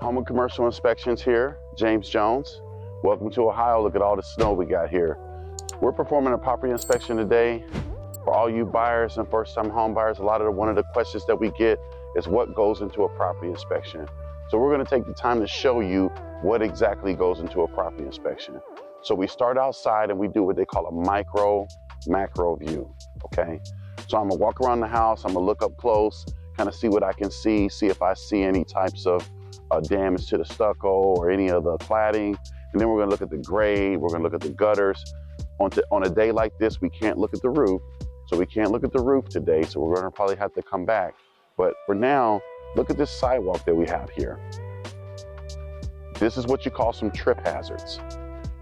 Home and Commercial Inspections here, James Jones. Welcome to Ohio. Look at all the snow we got here. We're performing a property inspection today. For all you buyers and first-time home buyers, one of the questions that we get is what goes into a property inspection. So we're going to take the time to show you what exactly goes into a property inspection. So we start outside and we do what they call a macro view, okay? So I'm gonna walk around the house, I'm gonna look up close, kind of see what I can see if I see any types of damage to the stucco or any of the cladding. And then we're gonna look at the grade, we're gonna look at the gutters. On a day like this, we can't look at the roof. So we can't look at the roof today, so we're gonna probably have to come back. But for now, look at this sidewalk that we have here. This is what you call some trip hazards.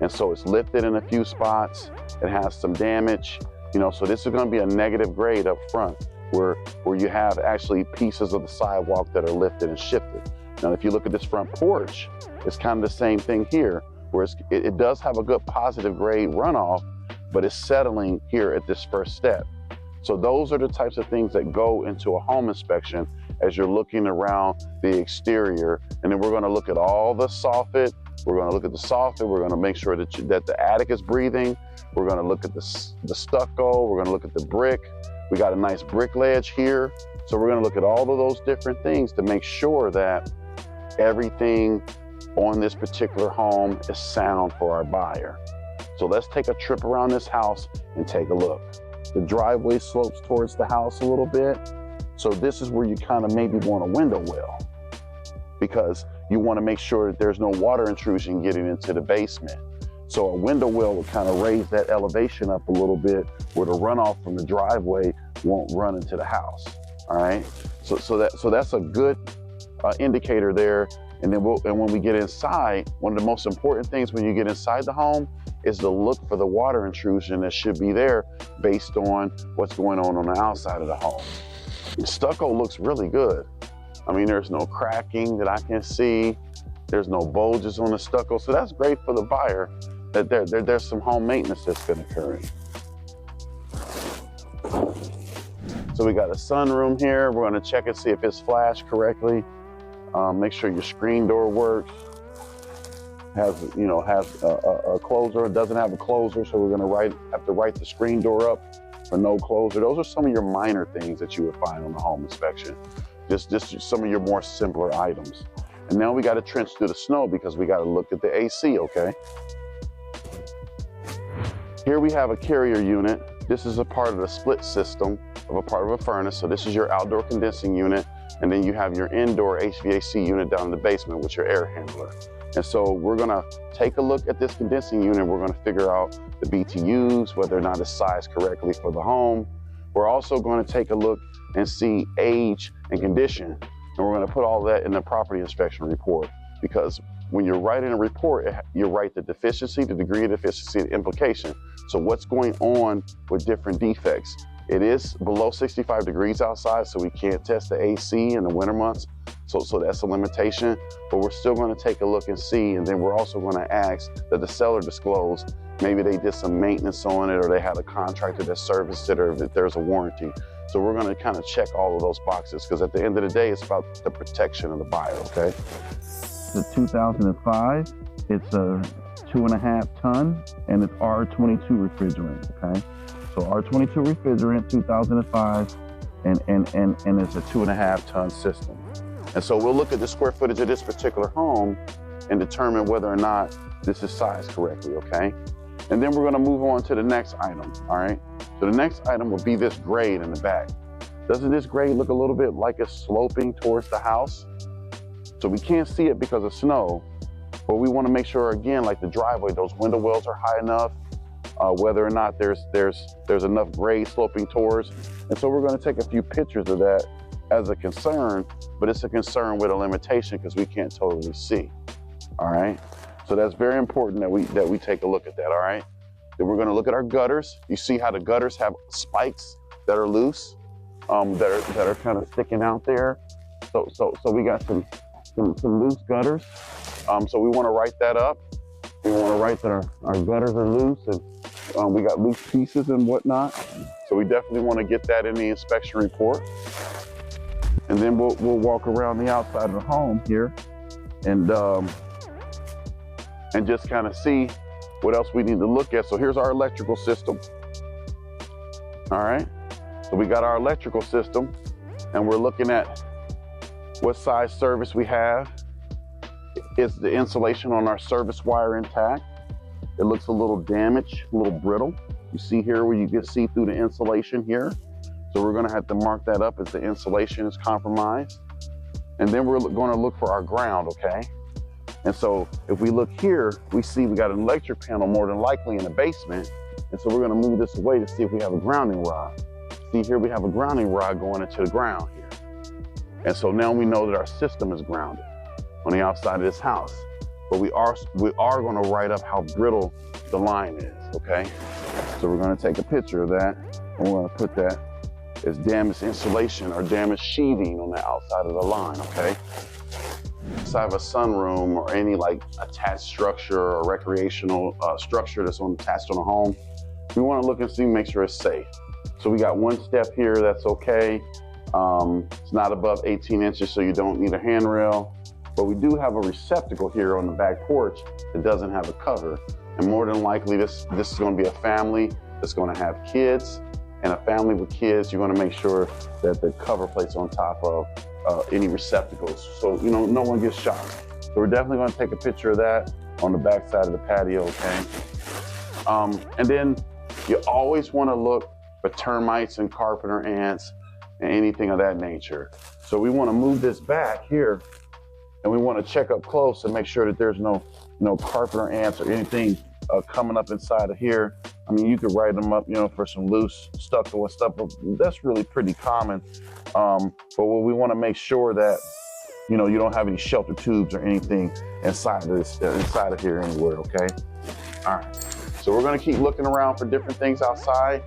And so it's lifted in a few spots, it has some damage, so this is gonna be a negative grade up front where you have actually pieces of the sidewalk that are lifted and shifted. Now, if you look at this front porch, it's kind of the same thing here, where it does have a good positive grade runoff, but it's settling here at this first step. So those are the types of things that go into a home inspection as you're looking around the exterior. And then we're gonna look at all the soffit. We're gonna look at the soffit. We're gonna make sure that the attic is breathing. We're gonna look at the stucco. We're gonna look at the brick. We got a nice brick ledge here. So we're gonna look at all of those different things to make sure that everything on this particular home is sound for our buyer. So let's take a trip around this house and take a look. The driveway slopes towards the house a little bit. So this is where you kind of maybe want a window well, because you want to make sure that there's no water intrusion getting into the basement. So a window well will kind of raise that elevation up a little bit where the runoff from the driveway won't run into the house. All right. So that's a good indicator there. And then when we get inside, one of the most important things when you get inside the home is to look for the water intrusion that should be there based on what's going on the outside of the home. The stucco looks really good. I mean, there's no cracking that I can see. There's no bulges on the stucco. So that's great for the buyer that there's some home maintenance that's been occurring. So we got a sunroom here. We're gonna check and see if it's flashed correctly. Make sure your screen door works. Has a closer. It doesn't have a closer, so we're gonna have to write the screen door up for no closer. Those are some of your minor things that you would find on the home inspection. Just some of your more simpler items. And now we got to trench through the snow because we got to look at the AC, okay? Here we have a carrier unit. This is a part of the split system of a part of a furnace. So this is your outdoor condensing unit. And then you have your indoor HVAC unit down in the basement with your air handler. And so we're gonna take a look at this condensing unit. We're gonna figure out the BTUs, whether or not it's sized correctly for the home. We're also gonna take a look and see age and condition. And we're gonna put all that in the property inspection report, because when you're writing a report, you write the deficiency, the degree of deficiency, the implication. So what's going on with different defects? It is below 65 degrees outside, so we can't test the AC in the winter months. So that's a limitation, but we're still gonna take a look and see, and then we're also gonna ask that the seller disclose maybe they did some maintenance on it, or they had a contractor that serviced it, or if there's a warranty. So we're gonna kind of check all of those boxes, because at the end of the day, it's about the protection of the buyer, okay? The 2005, it's a 2.5 ton, and it's R22 refrigerant, okay? So R22 refrigerant, 2005, and it's a 2.5 ton system. And so we'll look at the square footage of this particular home and determine whether or not this is sized correctly, okay? And then we're gonna move on to the next item, all right? So the next item will be this grade in the back. Doesn't this grade look a little bit like it's sloping towards the house? So we can't see it because of snow, but we wanna make sure, again, like the driveway, those window wells are high enough, whether or not there's enough grade sloping towards. And so we're gonna take a few pictures of that as a concern, but it's a concern with a limitation because we can't totally see, all right? So that's very important that we take a look at that, all right? Then we're gonna look at our gutters. You see how the gutters have spikes that are loose, that are kind of sticking out there. So we got some loose gutters. So we wanna write that up. We wanna write that our gutters are loose, and we got loose pieces and whatnot. So we definitely wanna get that in the inspection report. And then we'll walk around the outside of the home here and just kind of see what else we need to look at. So here's our electrical system. All right, so we got our electrical system, and we're looking at what size service we have. Is the insulation on our service wire intact? It looks a little damaged, a little brittle. You see here where you can see through the insulation here. So we're gonna have to mark that up as the insulation is compromised. And then we're gonna look for our ground, okay? And so if we look here, we see we got an electric panel more than likely in the basement. And so we're gonna move this away to see if we have a grounding rod. See here, we have a grounding rod going into the ground here. And so now we know that our system is grounded on the outside of this house. But we are gonna write up how brittle the line is, okay? So we're gonna take a picture of that, and we're gonna put that as damaged insulation or damaged sheathing on the outside of the line, okay? Inside of a sunroom or any like attached structure or recreational structure that's attached on a home, we wanna look and see, make sure it's safe. So we got one step here, that's okay. It's not above 18 inches, so you don't need a handrail. But we do have a receptacle here on the back porch that doesn't have a cover. And more than likely, this is gonna be a family that's gonna have kids, and a family with kids, you're gonna make sure that the cover plate's on top of any receptacles, so you know no one gets shocked. So we're definitely gonna take a picture of that on the back side of the patio, okay? And then you always wanna look for termites and carpenter ants and anything of that nature. So we wanna move this back here, and we want to check up close and make sure that there's no carpenter ants or anything coming up inside of here. I mean, you could write them up, for some loose stucco and stuff, but that's really pretty common. But we want to make sure that, you don't have any shelter tubes or anything inside of here anywhere, okay? All right, so we're going to keep looking around for different things outside.